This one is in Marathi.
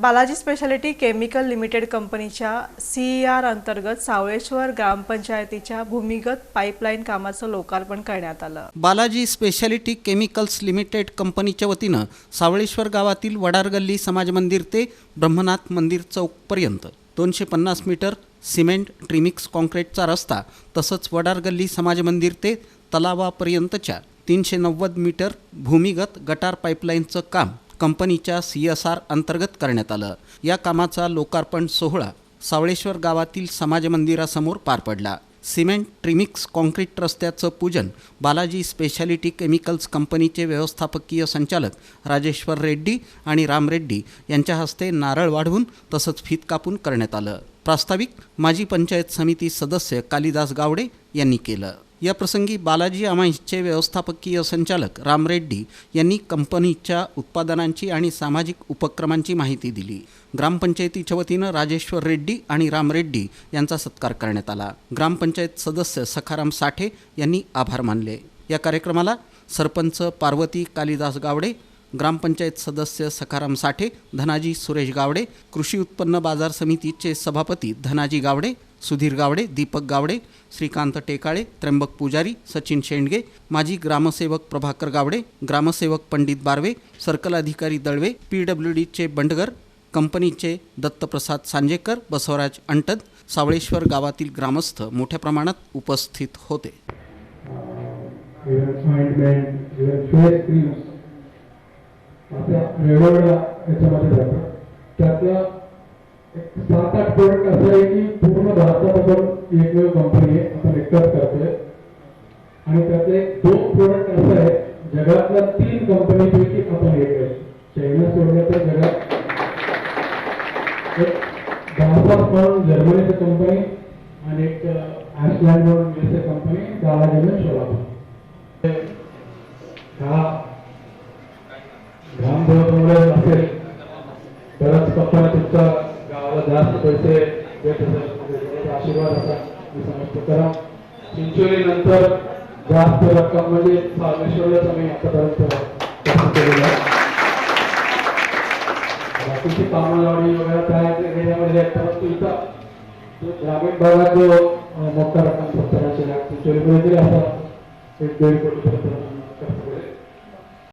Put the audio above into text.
बालाजी स्पेशालिटी केमिकल लिमिटेड कंपनीच्या CER अंतर्गत सावळेश्वर ग्रामपंचायतीच्या भूमिगत पाईपलाईन कामाचं लोकार्पण करण्यात आलं। बालाजी स्पेशालिटी केमिकल्स लिमिटेड कंपनीच्या वतीनं सावळेश्वर गावातील वडार गल्ली समाज मंदिर ते ब्रह्मनाथ मंदिर चौकपर्यंत 250 मीटर सिमेंट ट्रिमिक्स कॉन्क्रीटचा रस्ता तसंच वडार गल्ली समाज मंदिर ते तलावापर्यंतच्या 390 मीटर भूमिगत गटार पाईपलाईनचं काम कंपनीच्या CSR अंतर्गत करण्यात आलं। या कामाचा लोकार्पण सोहळा सावळेश्वर गावातील समाज मंदिरासमोर पार पडला। सिमेंट ट्रिमिक्स कॉन्क्रीट रस्त्याचं पूजन बालाजी स्पेशालिटी केमिकल्स कंपनीचे व्यवस्थापकीय संचालक राजेश्वर रेड्डी आणि राम रेड्डी यांच्या हस्ते नारळ वाढवून तसंच फीत कापून करण्यात आलं। प्रास्ताविक माजी पंचायत समिती सदस्य कालिदास गावडे यांनी केलं। या प्रसंगी बालाजी अमाईन्सचे व्यवस्थापकीय संचालक राम रेड्डी यांनी कंपनीच्या उत्पादनांची आणि सामाजिक उपक्रमांची माहिती दिली। ग्रामपंचायतीच्या वतीनं राजेश्वर रेड्डी आणि राम रेड्डी यांचा सत्कार करण्यात आला। ग्रामपंचायत सदस्य सखाराम साठे यांनी आभार मानले। या कार्यक्रमाला सरपंच पार्वती कालिदास गावडे, ग्रामपंचायत सदस्य सखाराम साठे, धनाजी सुरेश गावडे, कृषी उत्पन्न बाजार समितीचे सभापती धनाजी गावडे, सुधीर गावडे, दीपक गावडे, श्रीकांत टेकाळे, त्र्यंबक पुजारी, सचिन शेंडगे, माजी ग्रामसेवक प्रभाकर गावडे, ग्रामसेवक पंडित बारवे, सर्कल अधिकारी दळवे, PWDचे बंडगर, कंपनीचे दत्तप्रसाद सांजेकर, बसवराज अंटद, सावळेश्वर गावातील ग्रामस्थ मोठ्या प्रमाणात उपस्थित होते। सात आठ प्रोडक्ट असं आहे की पूर्ण भारतात आपण एकमेव कंपनी आहे, आपण एकच करतोय आणि त्यातले 2 प्रोडक्ट असं आहे जगातल्या 3 कंपनीपैकी आपण एक आहे। चायना सोडलं तर जगात एक भारतात म्हणून जर्मनीची कंपनी आणि एक आयसलँड म्हणून USA कंपनी बालाजीने सोलापूर। हा घाम धुण्यामुळे असेल बऱ्याच कंपन्या तुमचा जास्त पैसे आशीर्वाद असा मी समजतो, कारण चिंचोली नंतर जास्त रक्कम म्हणजे सावळेश्वरलाच आम्ही आतापर्यंत खर्च केलेला आहे। बाकीची कामवाडी वगैरे त्यामध्ये परंतु इथं ग्रामीण भागात जो मोठा रक्कम 70 लाख चिंचोलीमध्ये असा 1-1.5 कोटी